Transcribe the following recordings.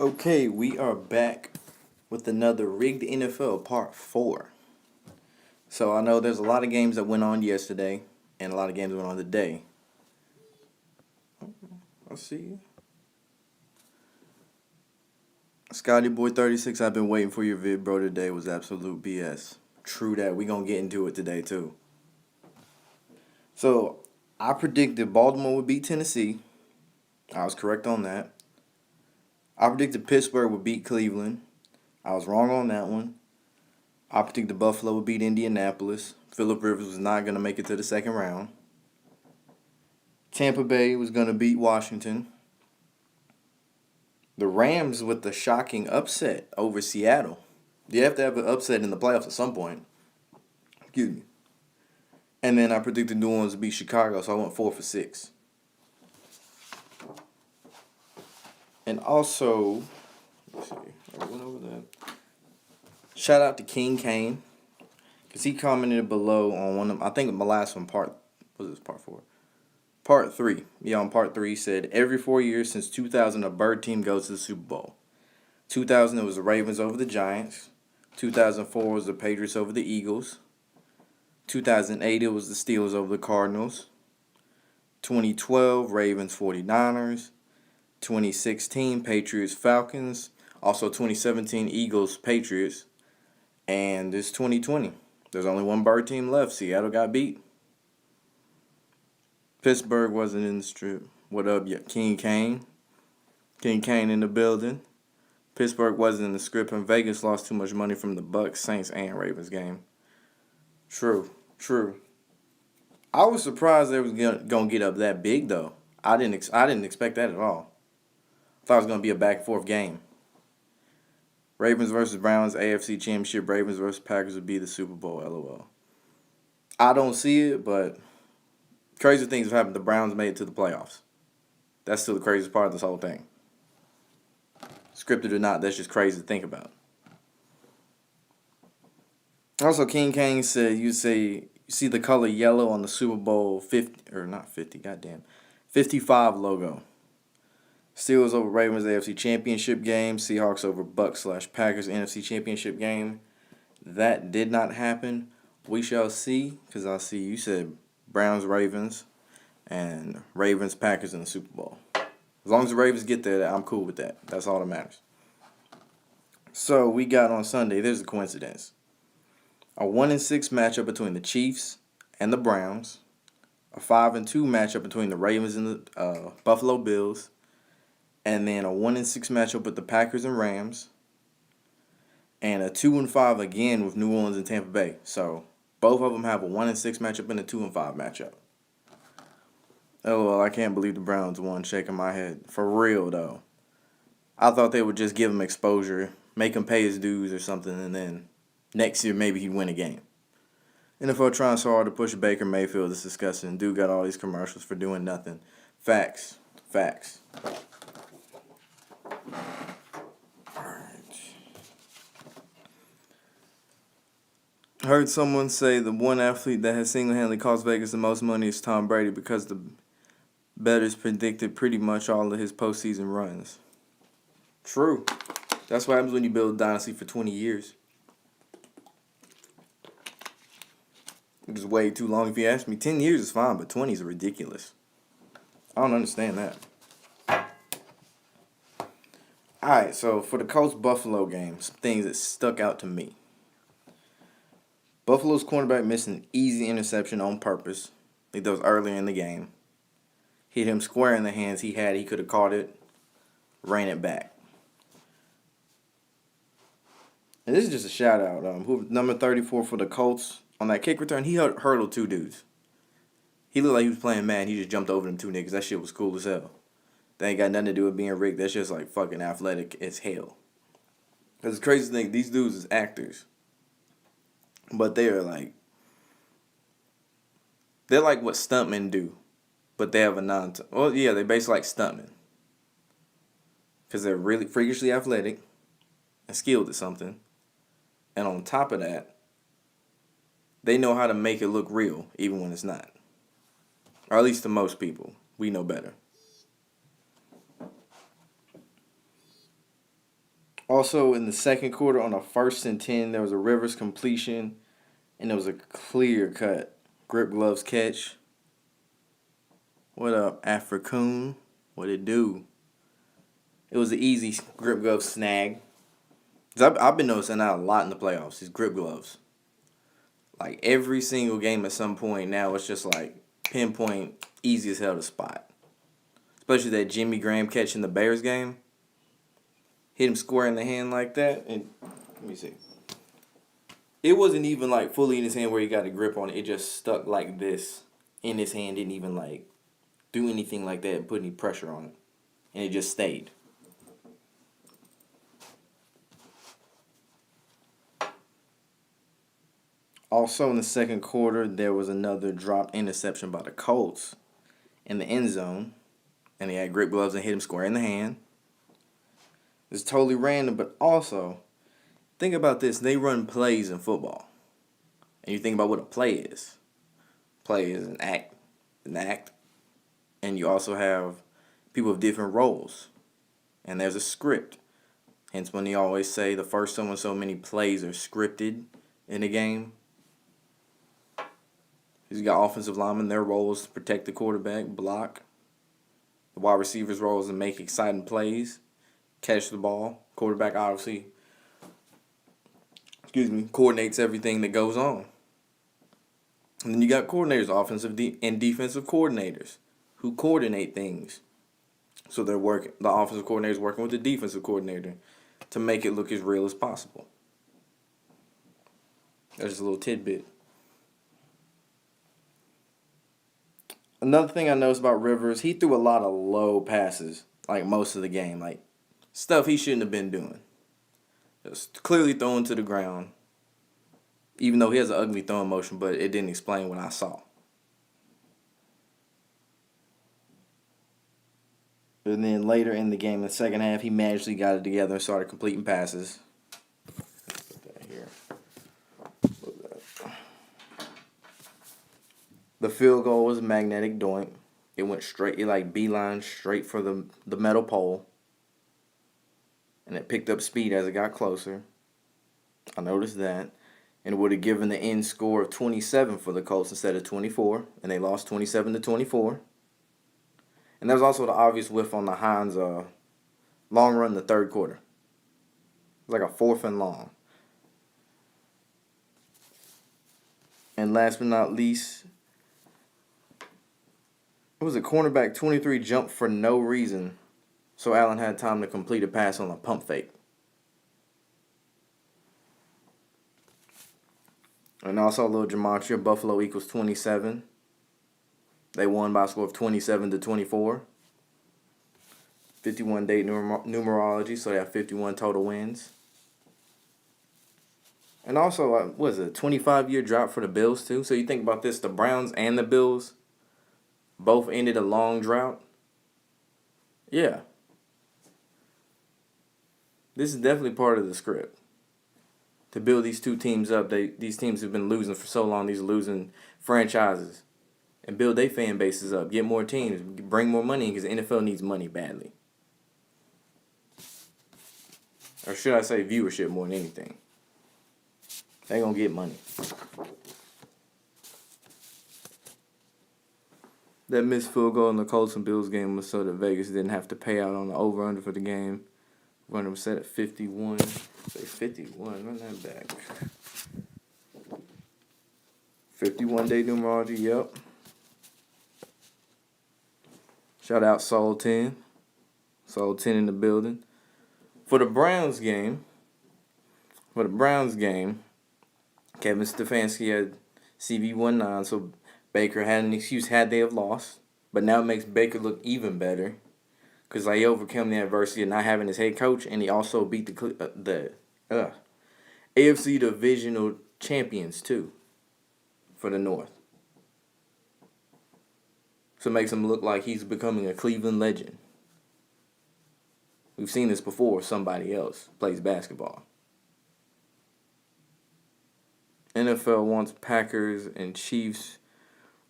Okay, we are back with another Rigged NFL Part 4. So I know there's a lot of games that went on yesterday, and a lot of games that went on today. I'll see you. Scotty Boy 36, I've been waiting for your vid, bro. Today was absolute BS. True that. We gonna get into it today, too. So, I predicted Baltimore would beat Tennessee. I was correct on that. I predicted Pittsburgh would beat Cleveland. I was wrong on that one. I predicted Buffalo would beat Indianapolis. Phillip Rivers was not going to make it to the second round. Tampa Bay was going to beat Washington. The Rams with the shocking upset over Seattle. You have to have an upset in the playoffs at some point. Excuse me. And then I predicted New Orleans to beat Chicago, so I went 4 for 6. And also, let's see, I went over that. Shout out to King Kane, because he commented below on one of, I think my last one, part 4? Part 3. Yeah, on part 3, he said, every 4 years since 2000, a bird team goes to the Super Bowl. 2000, it was the Ravens over the Giants. 2004 was the Patriots over the Eagles. 2008, it was the Steelers over the Cardinals. 2012, Ravens 49ers. 2016, Patriots Falcons. Also 2017, Eagles Patriots. And this 2020. There's only one bird team left. Seattle got beat. Pittsburgh wasn't in the strip. What up, King Kane? King Kane in the building. Pittsburgh wasn't in the script, and Vegas lost too much money from the Bucks, Saints, and Ravens game. True. I was surprised they was gonna get up that big though. I didn't expect that at all. I thought it was gonna be a back and forth game. Ravens versus Browns, AFC Championship. Ravens versus Packers would be the Super Bowl. LOL. I don't see it, but crazy things have happened. The Browns made it to the playoffs. That's still the craziest part of this whole thing. Scripted or not, that's just crazy to think about. Also, King Kane said, you see the color yellow on the Super Bowl 50, or not 50, goddamn, 55 logo. Steelers over Ravens AFC Championship game. Seahawks over Bucks/Packers NFC Championship game. That did not happen. We shall see, because I see you said Browns Ravens and Ravens Packers in the Super Bowl. As long as the Ravens get there, I'm cool with that. That's all that matters. So we got on Sunday, there's a coincidence. A 1-6 matchup between the Chiefs and the Browns. A 5-2 matchup between the Ravens and the Buffalo Bills. And then a 1-6 matchup with the Packers and Rams. And a 2-5 again with New Orleans and Tampa Bay. So both of them have a 1-6 matchup and a 2-5 matchup. Oh, well, I can't believe the Browns won, shaking my head. For real, though. I thought they would just give him exposure, make him pay his dues or something, and then next year maybe he'd win a game. NFL trying so hard to push Baker Mayfield is disgusting. Dude got all these commercials for doing nothing. Facts. Heard someone say the one athlete that has single-handedly cost Vegas the most money is Tom Brady because the bettors predicted pretty much all of his postseason runs. True. That's what happens when you build a dynasty for 20 years. It was way too long if you ask me. 10 years is fine, but 20 is ridiculous. I don't understand that. Alright, so for the Colts-Buffalo game, some things that stuck out to me. Buffalo's cornerback missed an easy interception on purpose. I think that was earlier in the game. Hit him square in the hands he had. He could have caught it, ran it back. And this is just a shout out. Number 34 for the Colts on that kick return, he hurdled two dudes. He looked like he was playing Madden. He just jumped over them two niggas. That shit was cool as hell. That ain't got nothing to do with being rigged. That's just like fucking athletic as hell. Because the crazy thing, these dudes is actors. But they're like what stuntmen do. But they have a they basically like stuntmen. Because they're really freakishly athletic and skilled at something. And on top of that, they know how to make it look real, even when it's not. Or at least to most people. We know better. Also, in the second quarter, on a 1st and 10, there was a Rivers completion, and it was a clear cut grip gloves catch. What up, Africoon? What it do? It was an easy grip glove snag. Cause I've been noticing that a lot in the playoffs. These grip gloves, like every single game at some point now, it's just like pinpoint, easy as hell to spot. Especially that Jimmy Graham catch in the Bears game. Hit him square in the hand like that, and let me see. It wasn't even like fully in his hand where he got a grip on it. It just stuck like this in his hand. Didn't even like do anything like that and put any pressure on it, and it just stayed. Also in the second quarter, there was another dropped interception by the Colts in the end zone, and they had grip gloves and hit him square in the hand. It's totally random, but also, think about this. They run plays in football. And you think about what a play is. Play is an act. And you also have people with different roles. And there's a script. Hence when they always say the first so many plays are scripted in a game. You got offensive linemen, their role is to protect the quarterback, block. The wide receivers' role is to make exciting plays, catch the ball. Quarterback obviously, coordinates everything that goes on. And then you got coordinators, offensive and defensive coordinators, who coordinate things. So the offensive coordinator is working with the defensive coordinator to make it look as real as possible. That's just a little tidbit. Another thing I noticed about Rivers, he threw a lot of low passes, like most of the game, like stuff he shouldn't have been doing. Just clearly throwing to the ground, even though he has an ugly throwing motion, but it didn't explain what I saw. And then later in the game, in the second half, he magically got it together and started completing passes. Put that here. The field goal was a magnetic doink. It went straight, beeline straight for the metal pole. And it picked up speed as it got closer. I noticed that. And it would have given the end score of 27 for the Colts instead of 24. And they lost 27-24. And there was also the obvious whiff on the Hines long run in the third quarter. It was like a 4th and long. And last but not least, it was a cornerback 23 jump for no reason. So Allen had time to complete a pass on a pump fake. And also a little gematria. Buffalo equals 27. They won by a score of 27-24. 51-day numerology, so they have 51 total wins. And also, what is it, 25-year drought for the Bills, too? So you think about this, the Browns and the Bills both ended a long drought. Yeah. This is definitely part of the script. To build these two teams up, these teams have been losing for so long, these losing franchises. And build their fan bases up, get more teams, bring more money in because the NFL needs money badly. Or should I say viewership more than anything. They gonna get money. That missed field goal in the Colts and Bills game was so that Vegas didn't have to pay out on the over-under for the game. Runner was set at 51. Say 51, run that back. 51-day numerology, yep. Shout out Soul 10. Soul 10 in the building. For the Browns game, Kevin Stefanski had CV19, so Baker had an excuse had they have lost. But now it makes Baker look even better because he overcame the adversity of not having his head coach, and he also beat the AFC Divisional champions, too, for the North. So it makes him look like he's becoming a Cleveland legend. We've seen this before. Somebody else plays basketball. NFL wants Packers and Chiefs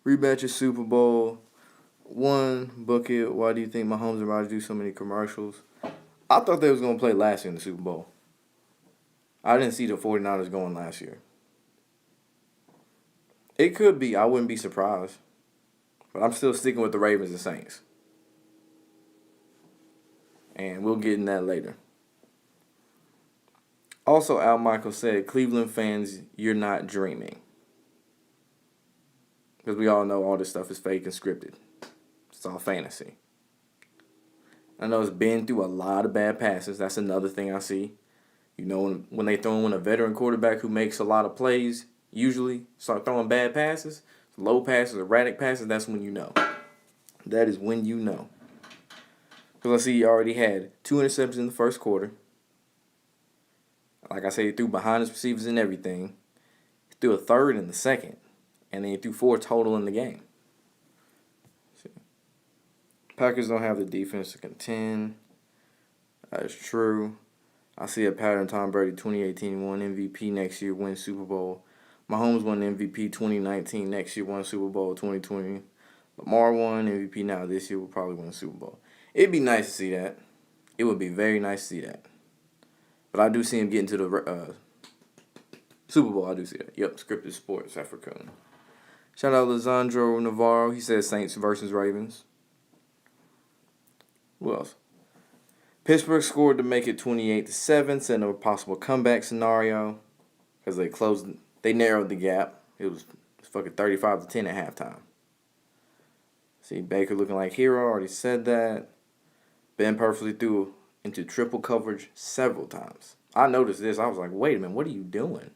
rematch of Super Bowl. One, book it. Why do you think Mahomes and Rodgers do so many commercials? I thought they was going to play last year in the Super Bowl. I didn't see the 49ers going last year. It could be. I wouldn't be surprised. But I'm still sticking with the Ravens and Saints. And we'll get in that later. Also, Al Michaels said, Cleveland fans, you're not dreaming. Because we all know all this stuff is fake and scripted. It's all fantasy. I know it's been through a lot of bad passes. That's another thing I see. You know, when they throw in a veteran quarterback who makes a lot of plays, usually start throwing bad passes, low passes, erratic passes, that's when you know. That is when you know. Because I see he already had 2 interceptions in the first quarter. Like I said, he threw behind his receivers and everything. He threw a third in the second. And then he threw 4 total in the game. Packers don't have the defense to contend. That is true. I see a pattern. Tom Brady 2018 won MVP, next year win Super Bowl. Mahomes won MVP 2019, next year won Super Bowl 2020. Lamar won MVP now, this year will probably win the Super Bowl. It'd be nice to see that. It would be very nice to see that. But I do see him getting to the Super Bowl. I do see that. Yep, scripted sports, Africa. Shout out Lisandro Navarro. He says Saints versus Ravens. Who else? Pittsburgh scored to make it 28-7, setting up a possible comeback scenario because they narrowed the gap. It was fucking 35-10 at halftime. See, Baker looking like hero, already said that. Ben perfectly threw into triple coverage several times. I noticed this. I was like, wait a minute, what are you doing?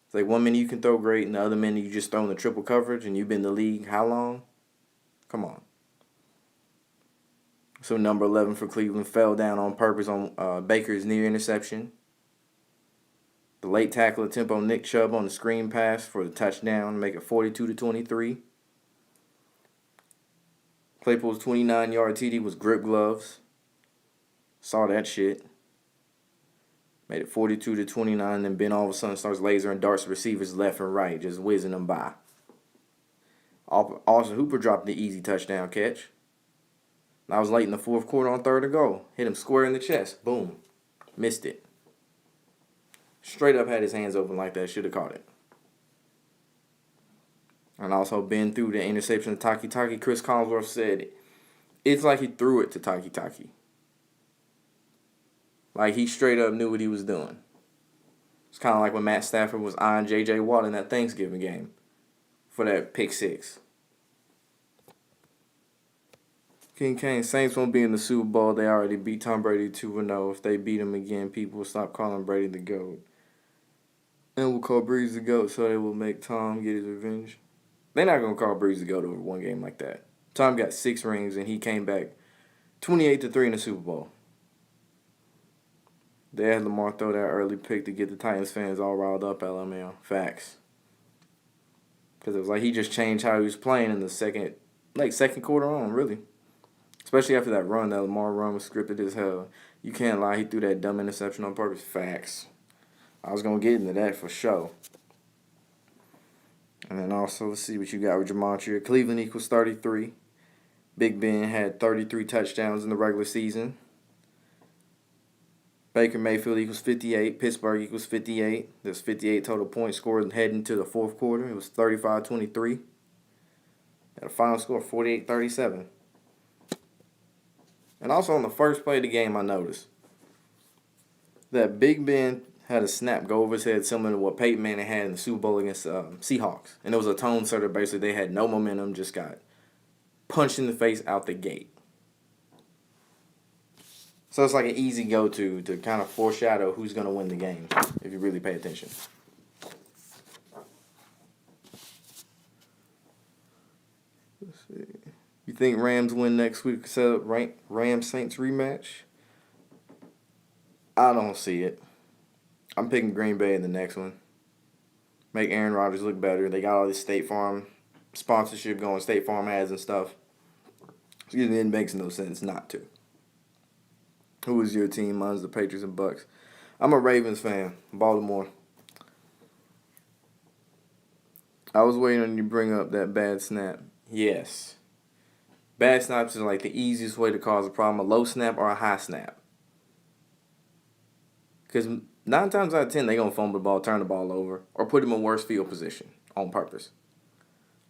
It's like 1 minute you can throw great, and the other minute you just throw in the triple coverage, and you've been in the league how long? Come on. So number 11 for Cleveland fell down on purpose on Baker's near interception. The late tackle attempt on Nick Chubb on the screen pass for the touchdown to make it 42-23. Claypool's 29-yard TD was grip gloves. Saw that shit. Made it 42-29, and Ben all of a sudden starts lasering darts receivers left and right, just whizzing them by. Austin Hooper dropped the easy touchdown catch. I was late in the fourth quarter on 3rd and goal. Hit him square in the chest. Boom. Missed it. Straight up had his hands open like that. Should have caught it. And also Ben threw the interception to Taki. Chris Collinsworth said it's like he threw it to Taki. Like he straight up knew what he was doing. It's kind of like when Matt Stafford was eyeing J.J. Watt in that Thanksgiving game for that pick 6. King Kane, Saints won't be in the Super Bowl. They already beat Tom Brady 2-0. If they beat him again, people will stop calling Brady the GOAT. And we'll call Breeze the GOAT, so they will make Tom get his revenge. They're not going to call Breeze the GOAT over one game like that. Tom got 6 rings, and he came back 28-3 in the Super Bowl. They had Lamar throw that early pick to get the Titans fans all riled up, LML. Facts. Because it was like he just changed how he was playing in the second quarter on, really. Especially after that run, that Lamar run was scripted as hell. You can't lie, he threw that dumb interception on purpose. Facts. I was going to get into that for sure. And then also, let's see what you got with Gematria. Cleveland equals 33. Big Ben had 33 touchdowns in the regular season. Baker Mayfield equals 58. Pittsburgh equals 58. There's 58 total points scored heading to the fourth quarter. It was 35-23. At a final score of 48-37. And also on the first play of the game, I noticed that Big Ben had a snap go over his head similar to what Peyton Manning had in the Super Bowl against Seahawks. And it was a tone setter. Basically, they had no momentum, just got punched in the face out the gate. So it's like an easy go-to to kind of foreshadow who's going to win the game if you really pay attention. Let's see. You think Rams win next week? Set up Rams-Saints rematch? I don't see it. I'm picking Green Bay in the next one. Make Aaron Rodgers look better. They got all this State Farm sponsorship going, State Farm ads and stuff. Excuse me, it makes no sense not to. Who is your team? Mine's the Patriots and Bucks. I'm a Ravens fan. Baltimore. I was waiting on you to bring up that bad snap. Yes. Bad snaps is like the easiest way to cause a problem. A low snap or a high snap. Because 9 times out of 10, they going to fumble the ball, turn the ball over, or put him in worse field position on purpose.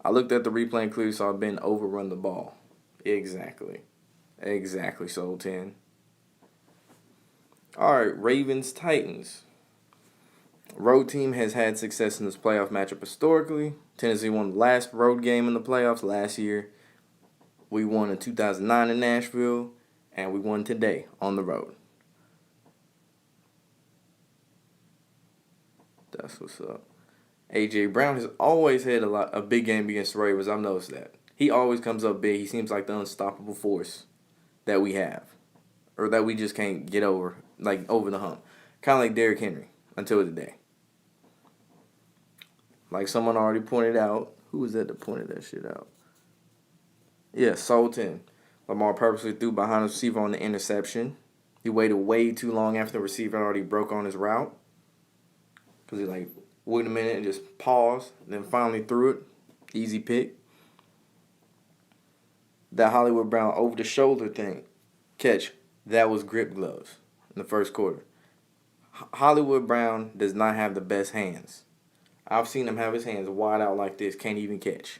I looked at the replay and clearly saw Ben overrun the ball. Exactly. Exactly, Soul 10. All right, Ravens, Titans. Road team has had success in this playoff matchup historically. Tennessee won the last road game in the playoffs last year. We won in 2009 in Nashville, and we won today on the road. That's what's up. A.J. Brown has always had a big game against the Ravens. I've noticed that. He always comes up big. He seems like the unstoppable force that we have, or that we just can't get over, like over the hump. Kind of like Derrick Henry until today. Like someone already pointed out. Who was that that pointed that shit out? Yeah, Soul 10. Lamar purposely threw behind the receiver on the interception. He waited way too long after the receiver already broke on his route. Because he wait a minute and just paused. And then finally threw it. Easy pick. That Hollywood Brown over the shoulder thing. Catch. That was grip gloves in the first quarter. Hollywood Brown does not have the best hands. I've seen him have his hands wide out like this. Can't even catch.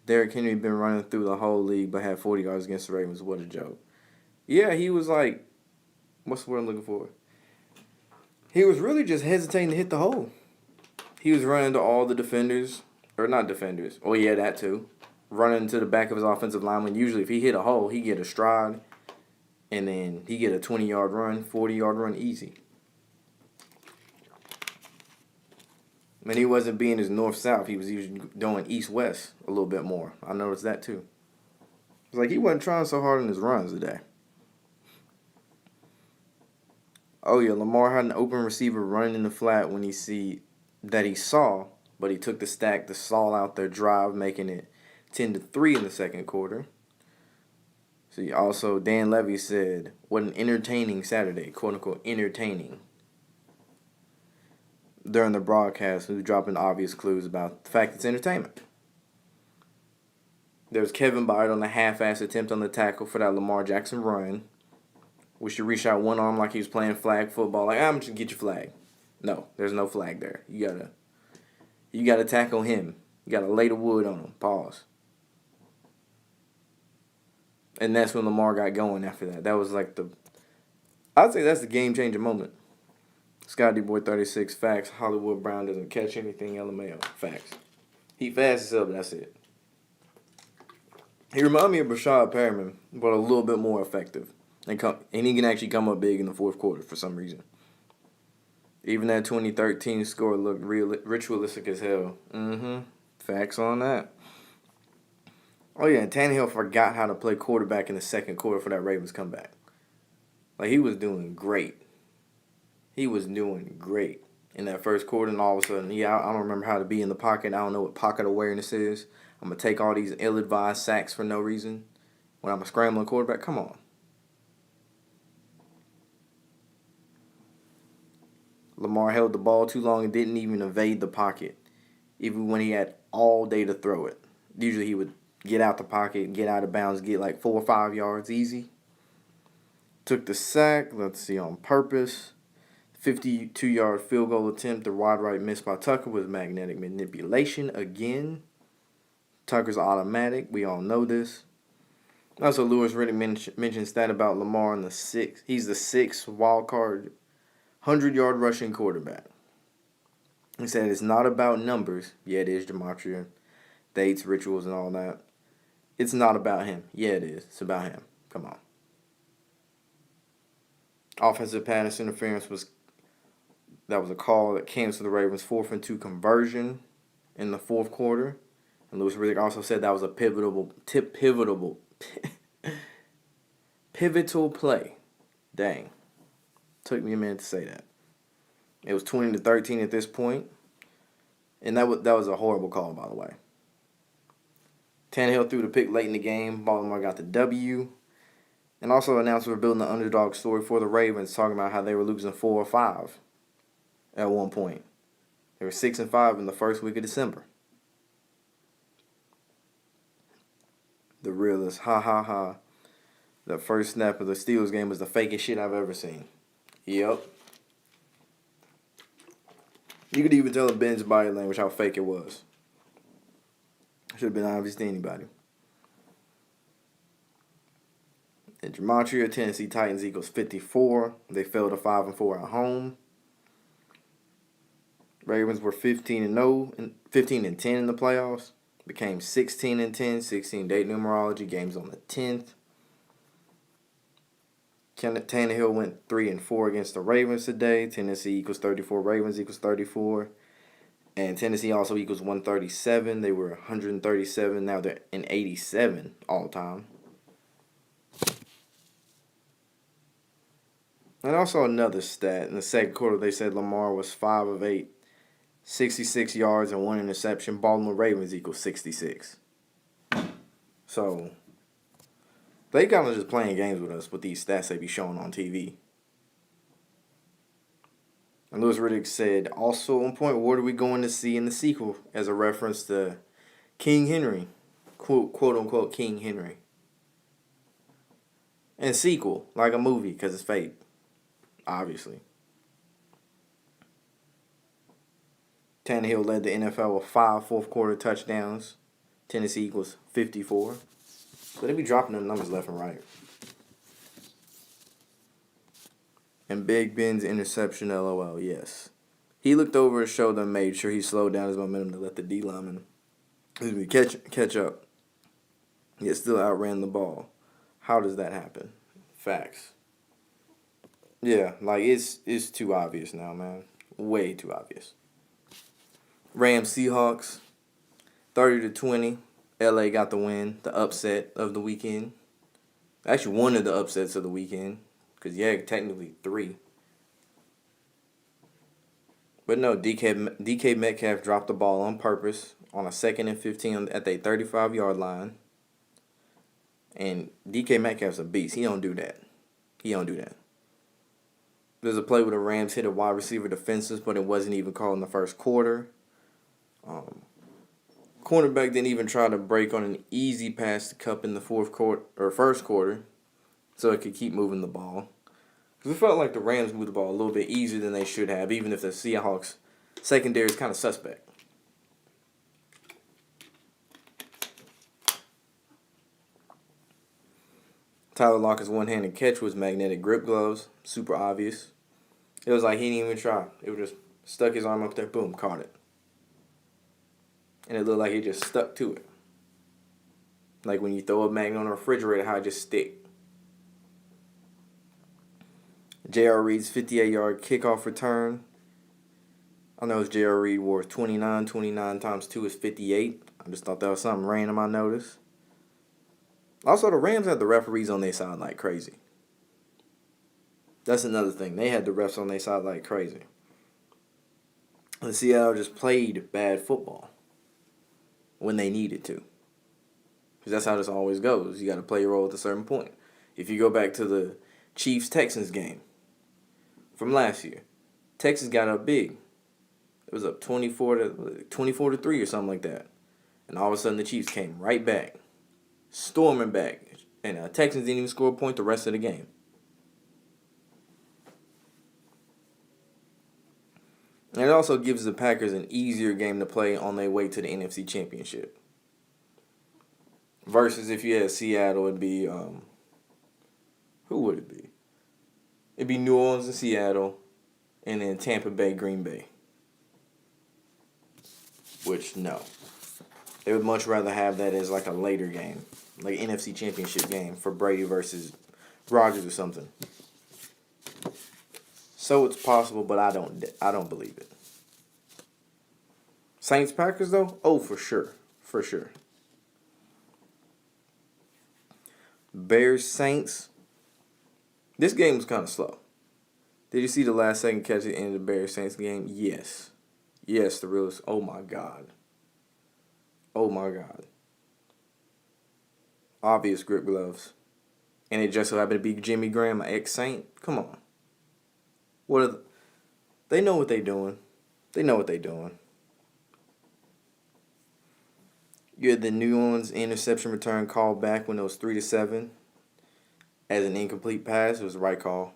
Derrick Henry been running through the whole league but had 40 yards against the Ravens. What a joke. Yeah, he was like, what's the word I'm looking for? He was really just hesitating to hit the hole. He was running to all the defenders, or not defenders. Oh, yeah, that too. Running to the back of his offensive lineman. Usually if he hit a hole, he get a stride, and then he get a 20-yard run, 40-yard run easy. And he wasn't being his north-south. He was usually doing east-west a little bit more. I noticed that too. It's like he wasn't trying so hard in his runs today. Oh, yeah, Lamar had an open receiver running in the flat when he saw, but he took the stack to stall out their drive, making it 10-3 in the second quarter. See, also, Dan Levy said, what an entertaining Saturday, quote-unquote, entertaining. During the broadcast, he was dropping obvious clues about the fact it's entertainment. There was Kevin Byard on a half-ass attempt on the tackle for that Lamar Jackson run. We should reach out one arm like he was playing flag football. Like, I'm just get your flag. No, there's no flag there. You gotta tackle him. You gotta lay the wood on him. Pause. And that's when Lamar got going after that. That was like I'd say that's the game-changing moment. Scotty Boy 36, facts. Hollywood Brown doesn't catch anything, LMAO. Facts. He fast as hell, but that's it. He reminded me of Brashad Perriman, but a little bit more effective. And he can actually come up big in the fourth quarter for some reason. Even that 2013 score looked ritualistic as hell. Facts on that. Oh, yeah, and Tannehill forgot how to play quarterback in the second quarter for that Ravens comeback. Like, he was doing great. He was doing great in that first quarter, and all of a sudden, I don't remember how to be in the pocket. I don't know what pocket awareness is. I'm going to take all these ill-advised sacks for no reason when I'm a scrambling quarterback. Come on. Lamar held the ball too long and didn't even evade the pocket, even when he had all day to throw it. Usually he would get out the pocket, get out of bounds, get like 4 or 5 yards easy. Took the sack, let's see, on purpose. 52-yard field goal attempt, the wide right miss by Tucker was magnetic manipulation again. Tucker's automatic, we all know this. Also, Lewis Riddick mentions that about Lamar in the sixth. He's the sixth wild card 100-yard rushing quarterback. He said it's not about numbers. Yeah, it is, gematria, dates, rituals, and all that. It's not about him. Yeah, it is. It's about him. Come on. Offensive pass interference was a call that canceled the Ravens' 4th and 2 conversion in the fourth quarter. And Lewis Riddick also said that was a pivotal play. Dang. Took me a minute to say that. It was 20-13 at this point. And that was a horrible call, by the way. Tannehill threw the pick late in the game. Baltimore got the W. And also announced we're building the underdog story for the Ravens, talking about how they were losing 4 or 5 at one point. They were 6-5 in the first week of December. The realest, ha ha ha. The first snap of the Steelers game was the fakest shit I've ever seen. Yep. You could even tell in Ben's body language how fake it was. Should have been obvious to anybody. In Gematria, Tennessee Titans equals 54. They fell to 5-4 at home. Ravens were 15-0 and 15-10 in the playoffs. Became 16-10, 16-8 numerology. Games on the 10th. Tannehill went 3-4 against the Ravens today. Tennessee equals 34. Ravens equals 34. And Tennessee also equals 137. They were 137. Now they're in 87 all time. And also another stat. In the second quarter, they said Lamar was 5 of 8. 66 yards and 1 interception. Baltimore Ravens equals 66. So, they kind of just playing games with us with these stats they be showing on TV. And Louis Riddick said, also on point, what are we going to see in the sequel? As a reference to King Henry. Quote unquote King Henry. And sequel, like a movie, because it's fake. Obviously. Tannehill led the NFL with 5 fourth-quarter touchdowns. Tennessee equals 54. So they be dropping them numbers left and right. And Big Ben's interception, LOL, yes. He looked over his shoulder and made sure he slowed down his momentum to let the D lineman catch up. Yet still outran the ball. How does that happen? Facts. Yeah, like it's too obvious now, man. Way too obvious. Rams Seahawks, 30-20. LA got the win, the upset of the weekend. Actually, one of the upsets of the weekend. Because, yeah, technically 3. But no, DK Metcalf dropped the ball on purpose on a 2nd and 15 at the 35-yard line. And DK Metcalf's a beast. He don't do that. There's a play where the Rams hit a wide receiver defensive, but it wasn't even called in the first quarter. Cornerback didn't even try to break on an easy pass to Kupp in the first quarter, so it could keep moving the ball. Because it felt like the Rams moved the ball a little bit easier than they should have, even if the Seahawks secondary is kind of suspect. Tyler Lockett's one-handed catch was magnetic grip gloves, super obvious. It was like he didn't even try. It was just stuck his arm up there, boom, caught it. And it looked like he just stuck to it. Like when you throw a magnet on a refrigerator, how it just stick. J.R. Reed's 58-yard kickoff return. I know J.R. Reed wore 29. 29 times 2 is 58. I just thought that was something random I noticed. Also, the Rams had the referees on their side like crazy. That's another thing. They had the refs on their side like crazy. And Seattle just played bad football when they needed to. Because that's how this always goes. You got to play your role at a certain point. If you go back to the Chiefs-Texans game from last year, Texas got up big. It was up 24-3 or something like that. And all of a sudden the Chiefs came right back, storming back. And Texans didn't even score a point the rest of the game. And it also gives the Packers an easier game to play on their way to the NFC Championship. Versus if you had Seattle, it'd be, who would it be? It'd be New Orleans and Seattle, and then Tampa Bay, Green Bay. Which, no. They would much rather have that as like a later game. Like NFC Championship game for Brady versus Rodgers or something. So it's possible, but I don't believe it. Saints Packers though? Oh, for sure. For sure. Bears Saints. This game was kind of slow. Did you see the last second catch at the end of the Bears Saints game? Yes. Yes, the realest. Oh my God. Oh my God. Obvious grip gloves. And it just so happened to be Jimmy Graham, an ex-Saint. Come on. They know what they're doing. They know what they're doing. You had the New Orleans interception return called back when it was 3-7 as an incomplete pass. It was the right call.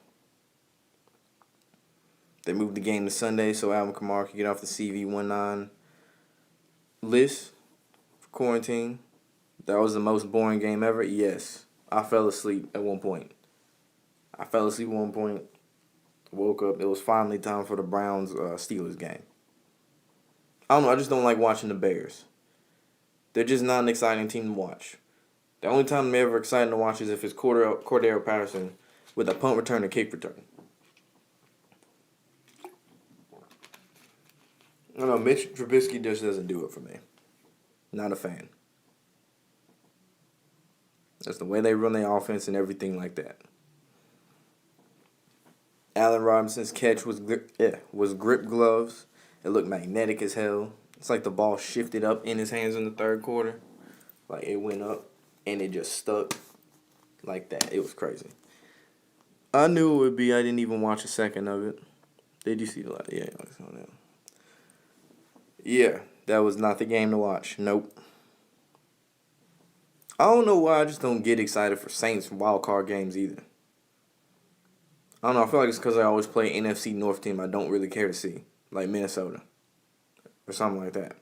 They moved the game to Sunday so Alvin Kamara could get off the CV19 list for quarantine. That was the most boring game ever. Yes, I fell asleep at one point. Woke up. It was finally time for the Browns Steelers game. I don't know. I just don't like watching the Bears. They're just not an exciting team to watch. The only time they're ever exciting to watch is if it's Cordero Patterson with a punt return and kick return. I don't know. Mitch Trubisky just doesn't do it for me. Not a fan. That's the way they run their offense and everything like that. Allen Robinson's catch was grip gloves. It looked magnetic as hell. It's like the ball shifted up in his hands in the third quarter. Like it went up and it just stuck like that. It was crazy. I knew it would be. I didn't even watch a second of it. Did you see the light? Yeah, I saw that. Yeah, that was not the game to watch. Nope. I don't know why I just don't get excited for Saints wild card games either. I don't know. I feel like it's because I always play NFC North team I don't really care to see, like Minnesota or something like that.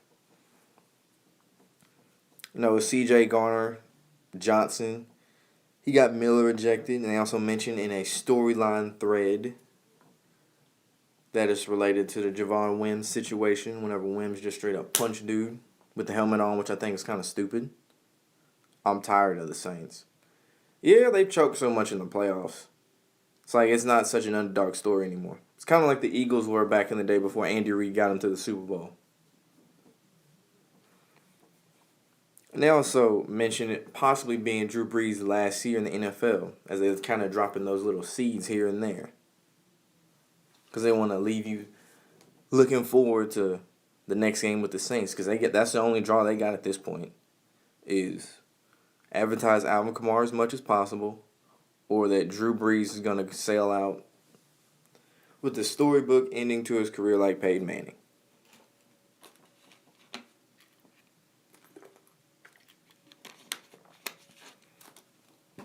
You know, C.J. Garner Johnson, he got Miller ejected, and they also mentioned in a storyline thread that is related to the Javon Wims situation whenever Wims just straight up punched dude with the helmet on, which I think is kind of stupid. I'm tired of the Saints. Yeah, they choked so much in the playoffs. It's like it's not such an underdog story anymore. It's kind of like the Eagles were back in the day before Andy Reid got into the Super Bowl. And they also mentioned it possibly being Drew Brees' last year in the NFL, as they're kind of dropping those little seeds here and there. Because they want to leave you looking forward to the next game with the Saints. Because that's the only draw they got at this point, is advertise Alvin Kamara as much as possible, or that Drew Brees is going to sail out with the storybook ending to his career like Peyton Manning.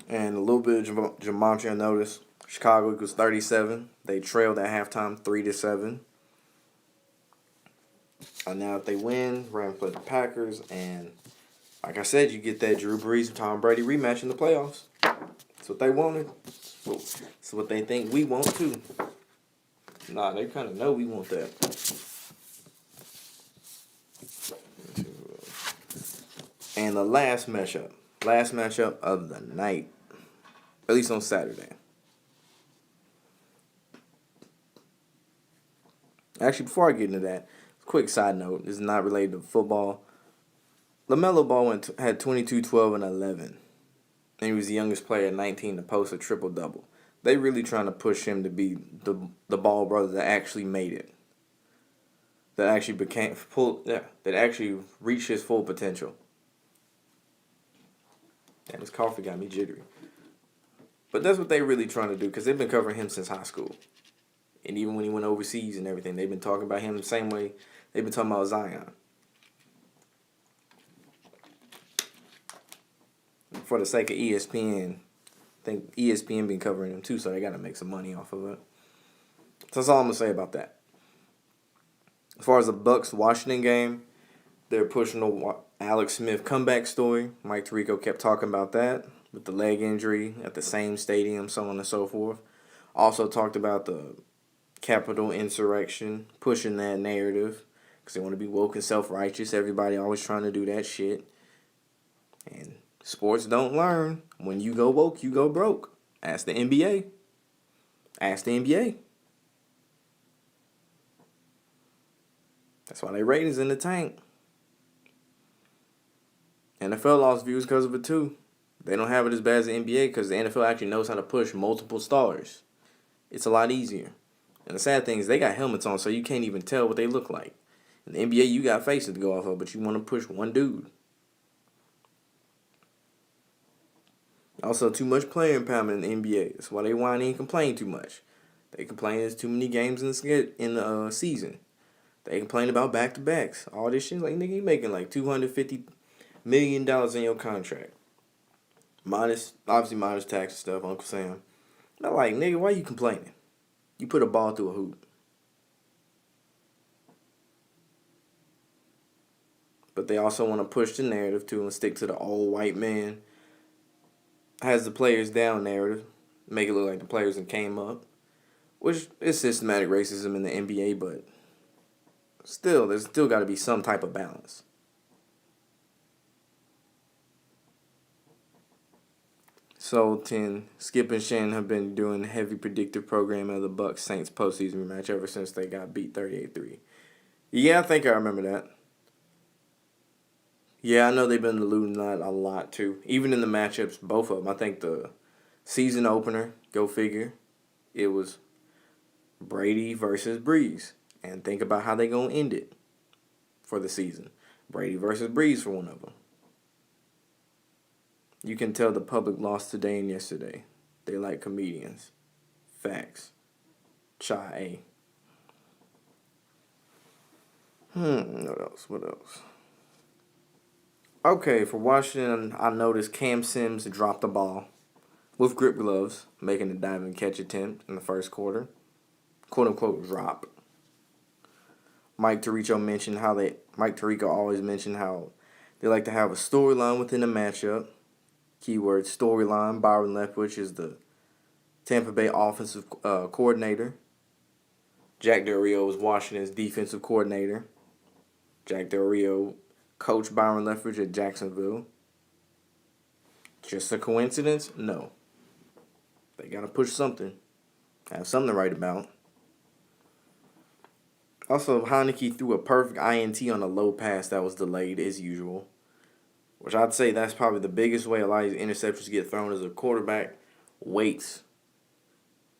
And a little bit of gematria notice. Chicago equals 37. They trailed at halftime 3-7. And now if they win, Rams play the Packers. And like I said, you get that Drew Brees and Tom Brady rematch in the playoffs. That's what they wanted. That's what they think we want too. Nah, they kind of know we want that. And the last matchup of the night, at least on Saturday. Actually, before I get into that, quick side note. This is not related to football. LaMelo Ball had 22, 12, and 11. And he was the youngest player at 19 to post a triple-double. They really trying to push him to be the Ball brother that actually made it. That actually that actually reached his full potential. And this coffee got me jittery. But that's what they really trying to do, because they've been covering him since high school. And even when he went overseas and everything, they've been talking about him the same way they've been talking about Zion. For the sake of ESPN, I think ESPN been covering him too, so they got to make some money off of it. So that's all I'm going to say about that. As far as the Bucks-Washington game, they're pushing the Alex Smith comeback story. Mike Tirico kept talking about that with the leg injury at the same stadium, so on and so forth. Also talked about the Capitol insurrection, pushing that narrative because they want to be woke and self-righteous. Everybody always trying to do that shit. And sports don't learn. When you go woke, you go broke. Ask the NBA. Ask the NBA. That's why they ratings in the tank. NFL lost views because of it too. They don't have it as bad as the NBA because the NFL actually knows how to push multiple stars. It's a lot easier. And the sad thing is they got helmets on, so you can't even tell what they look like. In the NBA, you got faces to go off of, but you want to push one dude. Also, too much player empowerment in the NBA. That's why they whine and complain too much. They complain there's too many games in the season. They complain about back-to-backs. All this shit. Like, nigga, you making like $250 million in your contract. Minus tax and stuff, Uncle Sam. Not like, nigga, why you complaining? You put a ball through a hoop. but they also want to push the narrative too and stick to the old white man has the players down narrative, make it look like the players that came up, which is systematic racism in the NBA, but still, there's still got to be some type of balance. So 10, Skip and Shannon have been doing heavy predictive programming of the Bucks Saints postseason rematch ever since they got beat 38-3. Yeah, I think I remember that. Yeah, I know they've been alluding to that a lot too. Even in the matchups, both of them. I think the season opener, go figure, it was Brady versus Breeze. And think about how they going to end it for the season. Brady versus Breeze for one of them. You can tell the public lost today and yesterday. They like comedians. Facts. Chai. What else? What else? Okay, for Washington, I noticed Cam Sims dropped the ball with grip gloves, making a dive and catch attempt in the first quarter. Quote unquote drop. Mike Tirico always mentioned how they like to have a storyline within a matchup. Keyword storyline. Byron Leftwich is the Tampa Bay offensive coordinator. Jack Del Rio is Washington's defensive coordinator. Jack Del Rio coached Byron Leftwich at Jacksonville. Just a coincidence? No. They got to push something. Have something to write about. Also, Heineke threw a perfect INT on a low pass that was delayed as usual. Which I'd say that's probably the biggest way a lot of these interceptions get thrown as a quarterback waits.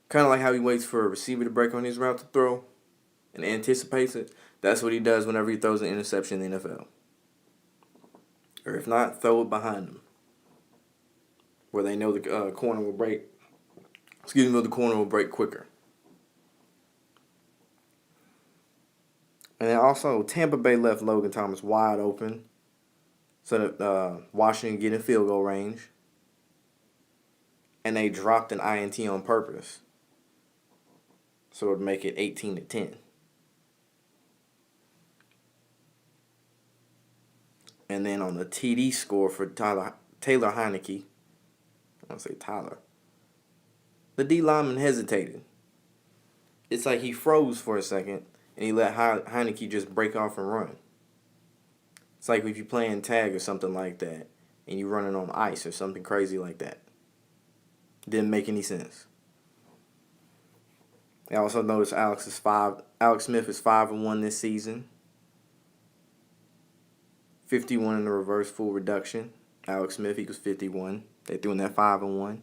Kind of like how he waits for a receiver to break on his route to throw and anticipates it. That's what he does whenever he throws an interception in the NFL. Or if not, throw it behind him. Where they know the corner will break. The corner will break quicker. And then also, Tampa Bay left Logan Thomas wide open so that Washington get in field goal range. And they dropped an INT on purpose. So it would make it 18-10. And then on the TD score for Taylor Heineke, I want to say Tyler, the D lineman hesitated. It's like he froze for a second and he let Heineke just break off and run. It's like if you're playing tag or something like that and you're running on ice or something crazy like that. Didn't make any sense. I also noticed Alex Smith is 5-1 this season. 51 in the reverse full reduction. Alex Smith equals 51. They threw in that 5-1.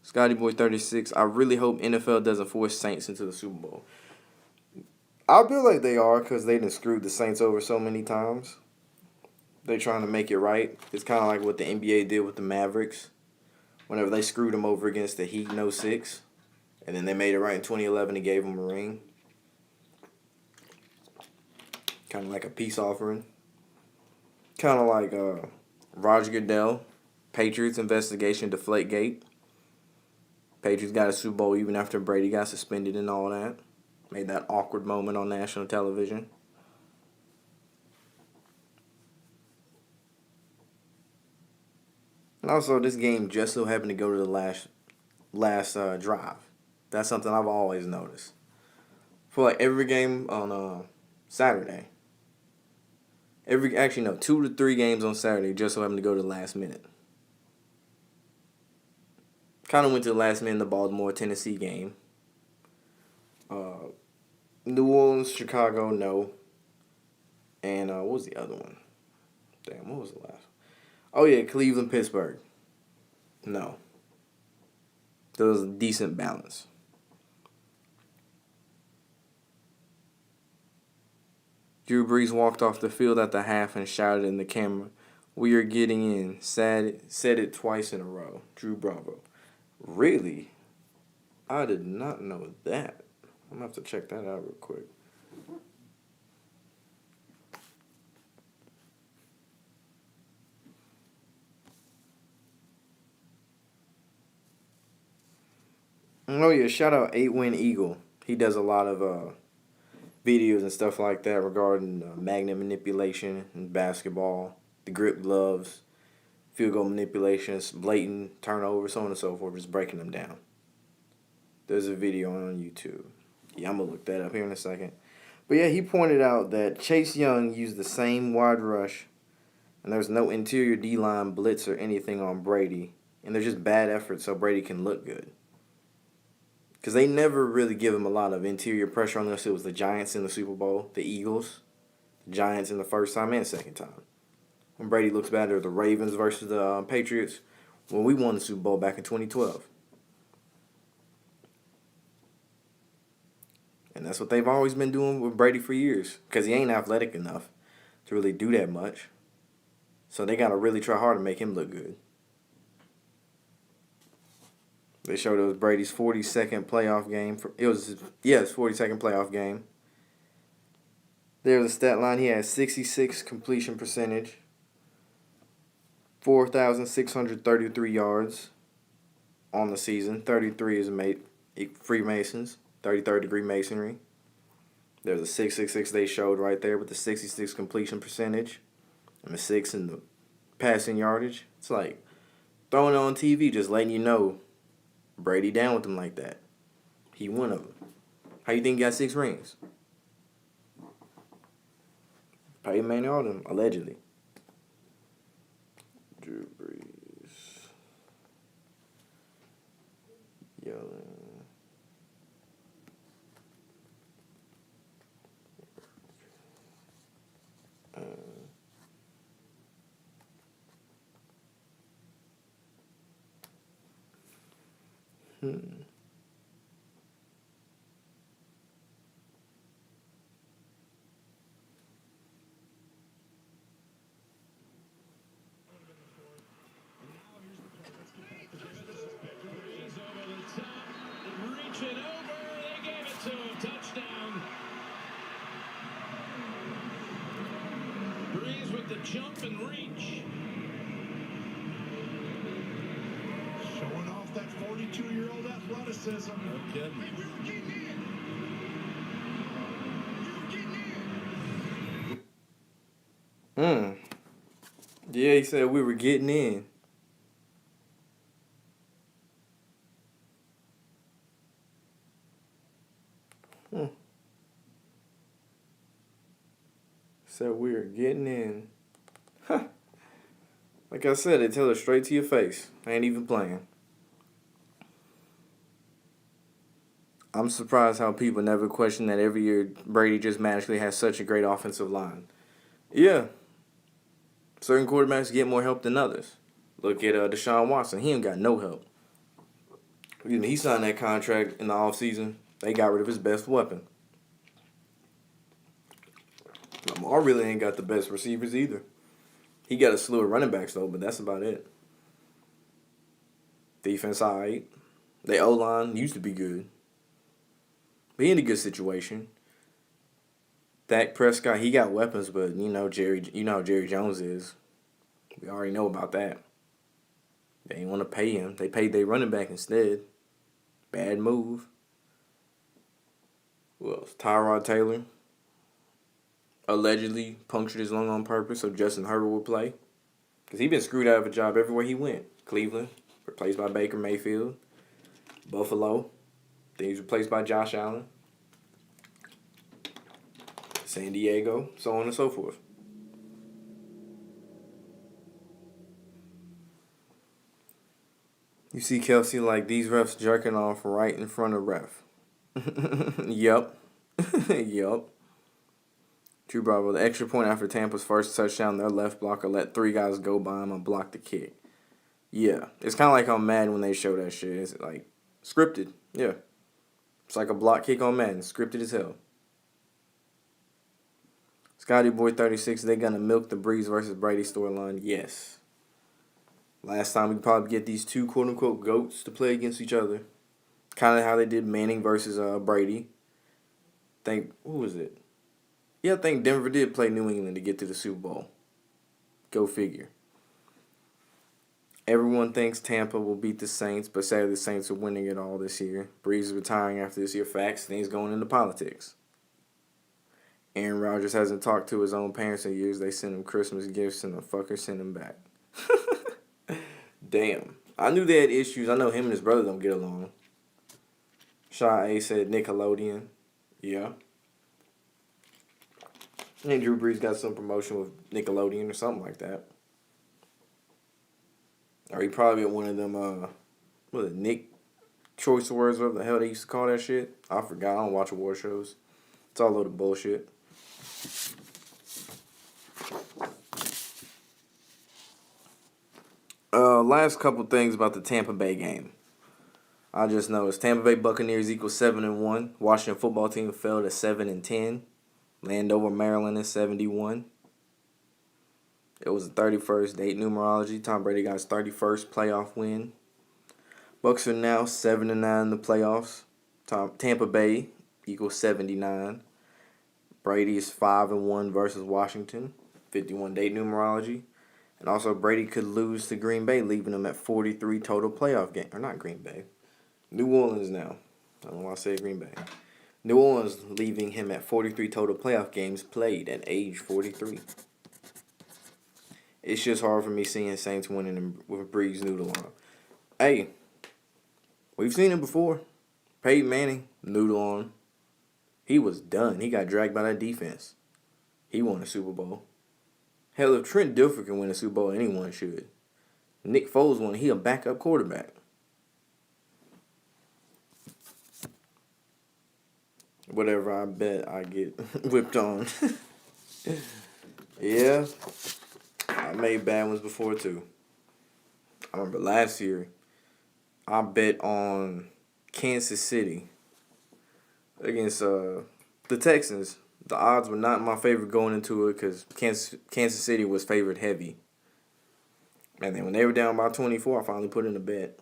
Scotty Boy 36. I really hope NFL doesn't force Saints into the Super Bowl. I feel like they are because they done screwed the Saints over so many times. They're trying to make it right. It's kind of like what the NBA did with the Mavericks. Whenever they screwed them over against the Heat in 06. And then they made it right in 2011 and gave them a ring. Kind of like a peace offering. Kind of like Roger Goodell, Patriots investigation Deflategate. Patriots got a Super Bowl even after Brady got suspended and all that. Made that awkward moment on national television. And also, this game just so happened to go to the last drive. That's something I've always noticed. For like every game on Saturday. 2 to 3 games on Saturday just so happened to go to the last minute. Kind of went to the last minute in the Baltimore-Tennessee game. New Orleans, Chicago, no. And what was the other one? Damn, what was the last? Oh yeah, Cleveland, Pittsburgh. No. There was a decent balance. Drew Brees walked off the field at the half and shouted in the camera, "We are getting in." Said it twice in a row. Drew Bravo. Really? I did not know that. I'm going to have to check that out real quick. Oh yeah, shout out 8-Win Eagle. He does a lot of videos and stuff like that regarding magnet manipulation in basketball, the grip gloves, field goal manipulations, blatant turnovers, so on and so forth, just breaking them down. There's a video on YouTube. Yeah, I'm going to look that up here in a second. But yeah, he pointed out that Chase Young used the same wide rush, and there's no interior D-line blitz or anything on Brady, and they're just bad efforts so Brady can look good. Because they never really give him a lot of interior pressure unless it was the Giants in the Super Bowl, the Eagles, the Giants in the first time and second time. When Brady looks bad, or the Ravens versus the Patriots when we won the Super Bowl back in 2012. And that's what they've always been doing with Brady for years. Because he ain't athletic enough to really do that much. So they got to really try hard to make him look good. They showed it was Brady's 42nd playoff game. It was his 42nd playoff game. There's the stat line. He had 66 completion percentage, 4,633 yards on the season. 33 is Freemasons, 33rd degree masonry. There's a 666 they showed right there with the 66 completion percentage and the 6 in the passing yardage. It's like throwing it on TV, just letting you know Brady down with them like that. He one of them. How you think he got 6 rings? Peyton Manning, all them, allegedly. Drew Brees. Yelling. Brees with the jump and reach. Showing off that 42-year-old athleticism. No kidding. Hey, we were getting in. Yeah, he said we were getting in. Said we were getting in. Huh. Like I said, they tell it straight to your face. I ain't even playing. I'm surprised how people never question that every year Brady just magically has such a great offensive line. Yeah. Certain quarterbacks get more help than others. Look at Deshaun Watson. He ain't got no help. He signed that contract in the offseason. They got rid of his best weapon. Lamar really ain't got the best receivers either. He got a slew of running backs, though, but that's about it. Defense, all right. They O-line used to be good. But he in a good situation. Dak Prescott, he got weapons, but you know how Jerry Jones is. We already know about that. They didn't want to pay him. They paid their running back instead. Bad move. Who else? Tyrod Taylor. Allegedly punctured his lung on purpose so Justin Herbert would play. Because he been screwed out of a job everywhere he went. Cleveland, replaced by Baker Mayfield. Buffalo, then he's replaced by Josh Allen. San Diego, so on and so forth. You see Kelsey like these refs jerking off right in front of ref. Yup. Yup. Drew Bravo, the extra point after Tampa's first touchdown, their left blocker let 3 guys go by him and block the kick. Yeah. It's kind of like on Madden when they show that shit. It's like scripted. Yeah. It's like a block kick on Madden. Scripted as hell. Scotty Boy 36, they gonna milk the Brees versus Brady storyline? Yes. Last time we could probably get these two quote-unquote GOATs to play against each other. Kind of how they did Manning versus Brady. Who was it? Yeah, I think Denver did play New England to get to the Super Bowl. Go figure. Everyone thinks Tampa will beat the Saints, but sadly the Saints are winning it all this year. Brees is retiring after this year. Facts. Things going into politics. Aaron Rodgers hasn't talked to his own parents in years. They sent him Christmas gifts and the fucker sent him back. Damn. I knew they had issues. I know him and his brother don't get along. Shaw A said Nickelodeon. Yeah. I think Drew Brees got some promotion with Nickelodeon or something like that. Or he probably at one of them, what is it, Nick Choice Awards, whatever the hell they used to call that shit. I forgot. I don't watch award shows. It's all a load of bullshit. Last couple things about the Tampa Bay game. I just noticed Tampa Bay Buccaneers equal 7-1. Washington football team fell to 7-10. Landover, Maryland is 71. It was the 31st date numerology. Tom Brady got his 31st playoff win. Bucks are now 7-9 in the playoffs. Tampa Bay equals 79. Brady is 5-1 versus Washington. 51 date numerology. And also Brady could lose to Green Bay, leaving them at 43 total playoff games. Or not Green Bay. New Orleans now. I don't know why I say Green Bay. New Orleans leaving him at 43 total playoff games played at age 43. It's just hard for me seeing Saints winning with Breeze noodle on. Hey, we've seen it before. Peyton Manning, noodle on. He was done. He got dragged by that defense. He won a Super Bowl. Hell, if Trent Dilfer can win a Super Bowl, anyone should. Nick Foles won. He a backup quarterback. Whatever I bet, I get whipped on. Yeah, I made bad ones before too. I remember last year, I bet on Kansas City against the Texans. The odds were not in my favor going into it because Kansas City was favored heavy. And then when they were down by 24, I finally put in a bet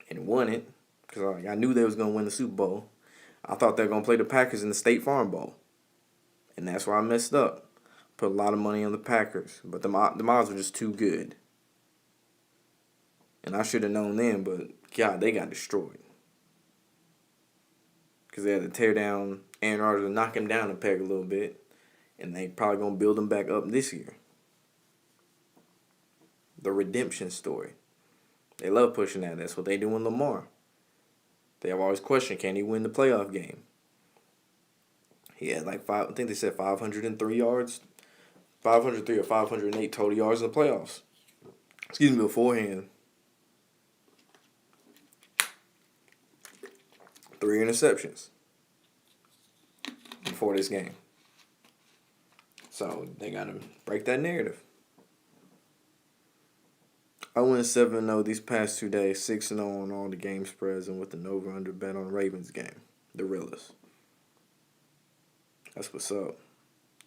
and won it because I knew they was going to win the Super Bowl. I thought they were going to play the Packers in the State Farm Bowl. And that's where I messed up. Put a lot of money on the Packers. But the odds were just too good. And I should have known then, but God, they got destroyed. Because they had to tear down Aaron Rodgers and knock him down a peg a little bit. And they probably going to build him back up this year. The redemption story. They love pushing that. That's what they do in Lamar. They have always questioned, can he win the playoff game? He had I think they said 503 yards. 503 or 508 total yards in the playoffs. Excuse me, beforehand. 3 interceptions before this game. So they got to break that narrative. I went 7-0 these past 2 days, 6-0 on all the game spreads, and with an over-under bet on Ravens game. The realest. That's what's up.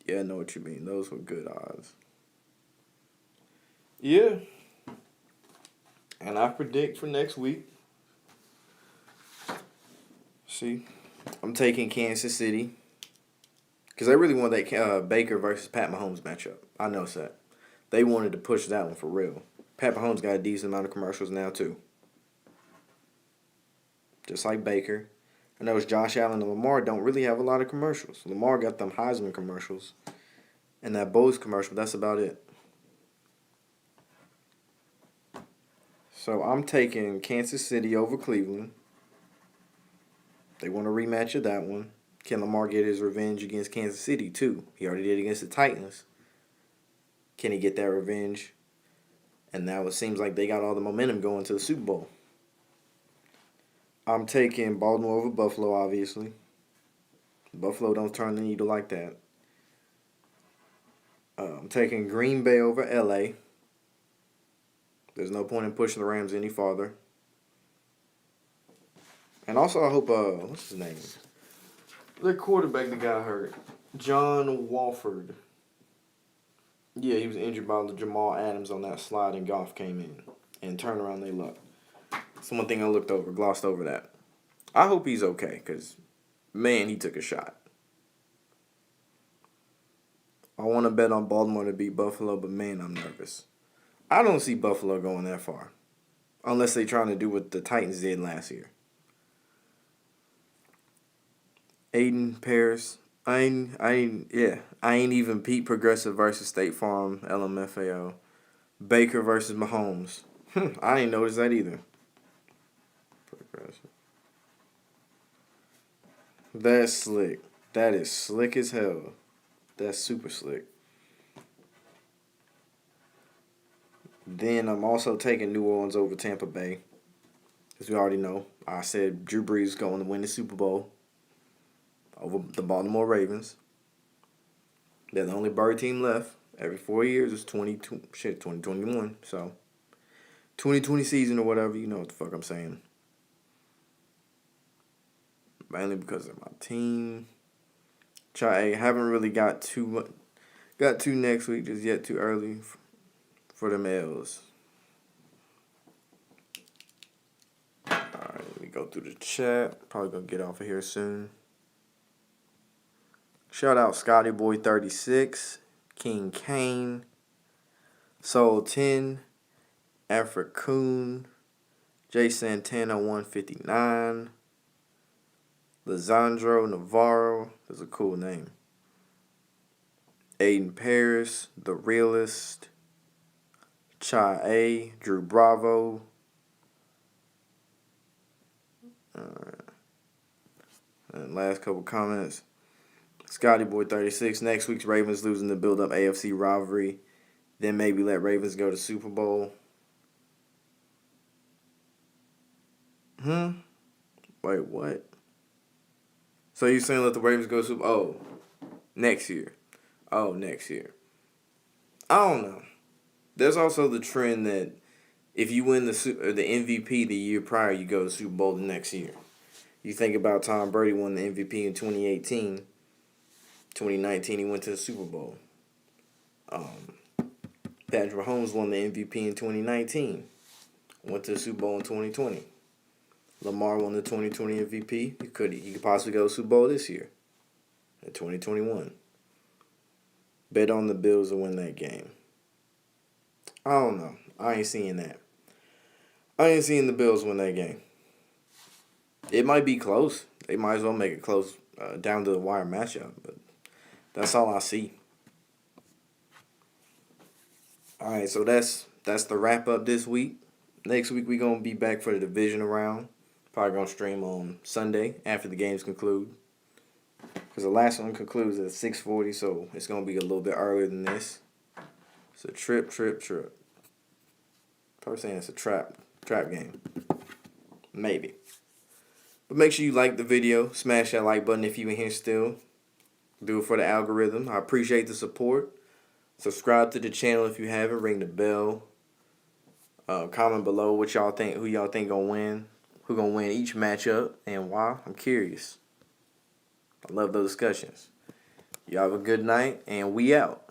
Yeah, I know what you mean. Those were good odds. Yeah. And I predict for next week. See, I'm taking Kansas City. Because they really want that Baker versus Pat Mahomes matchup. I know that. They wanted to push that one for real. Pat Mahomes got a decent amount of commercials now, too. Just like Baker. I know it's Josh Allen and Lamar don't really have a lot of commercials. Lamar got them Heisman commercials. And that Bose commercial, that's about it. So I'm taking Kansas City over Cleveland. They want a rematch of that one. Can Lamar get his revenge against Kansas City, too? He already did against the Titans. Can he get that revenge? And now it seems like they got all the momentum going to the Super Bowl. I'm taking Baltimore over Buffalo, obviously. Buffalo don't turn the needle like that. I'm taking Green Bay over LA. There's no point in pushing the Rams any farther. And also, I hope, what's his name? Their quarterback that got hurt. John Walford. Yeah, he was injured by Jamal Adams on that slide and Goff came in. And turned around, they luck. That's one thing I glossed over that. I hope he's okay, because, man, he took a shot. I want to bet on Baltimore to beat Buffalo, but, man, I'm nervous. I don't see Buffalo going that far. Unless they're trying to do what the Titans did last year. Aiden Paris I ain't even Pete Progressive versus State Farm LMFAO. Baker versus Mahomes. I ain't noticed that either. Progressive. That's slick. That is slick as hell. That's super slick. Then I'm also taking New Orleans over Tampa Bay. As we already know, I said Drew Brees is going to win the Super Bowl over the Baltimore Ravens. They're the only bird team left. Every 4 years is 2021. So 2020 season or whatever, you know what the fuck I'm saying. Mainly because of my team. Haven't really got too next week, just yet too early for them L's. Alright, let me go through the chat. Probably gonna get off of here soon. Shout out Scotty Boy 36, King Kane, Soul 10, Africoon, Jay Santana 159, Lizandro Navarro, that's a cool name. Aiden Paris, The Realist, Cha A, Drew Bravo. And last couple comments. Scotty Boy 36. Next week's Ravens losing to build up AFC rivalry. Then maybe let Ravens go to Super Bowl. Wait, what? So you saying let the Ravens go to Super Bowl? Oh, next year. Oh, next year. I don't know. There's also the trend that if you win the MVP the year prior, you go to Super Bowl the next year. You think about Tom Brady won the MVP in 2018. 2019, he went to the Super Bowl. Patrick Mahomes won the MVP in 2019. Went to the Super Bowl in 2020. Lamar won the 2020 MVP. He could possibly go to the Super Bowl this year. In 2021. Bet on the Bills to win that game. I don't know. I ain't seeing that. I ain't seeing the Bills win that game. It might be close. They might as well make it close, down to the wire matchup. But that's all I see. All right, so that's the wrap up this week. Next week we gonna be back for the divisional round. Probably gonna stream on Sunday after the games conclude. Because the last one concludes at 6:40, so it's gonna be a little bit earlier than this. It's a trip. Probably saying it's a trap game. Maybe. But make sure you like the video. Smash that like button if you in here still. Do it for the algorithm. I appreciate the support. Subscribe to the channel if you haven't. Ring the bell. Comment below what y'all think. Who y'all think gonna win? Who gonna win each matchup and why? I'm curious. I love those discussions. Y'all have a good night and we out.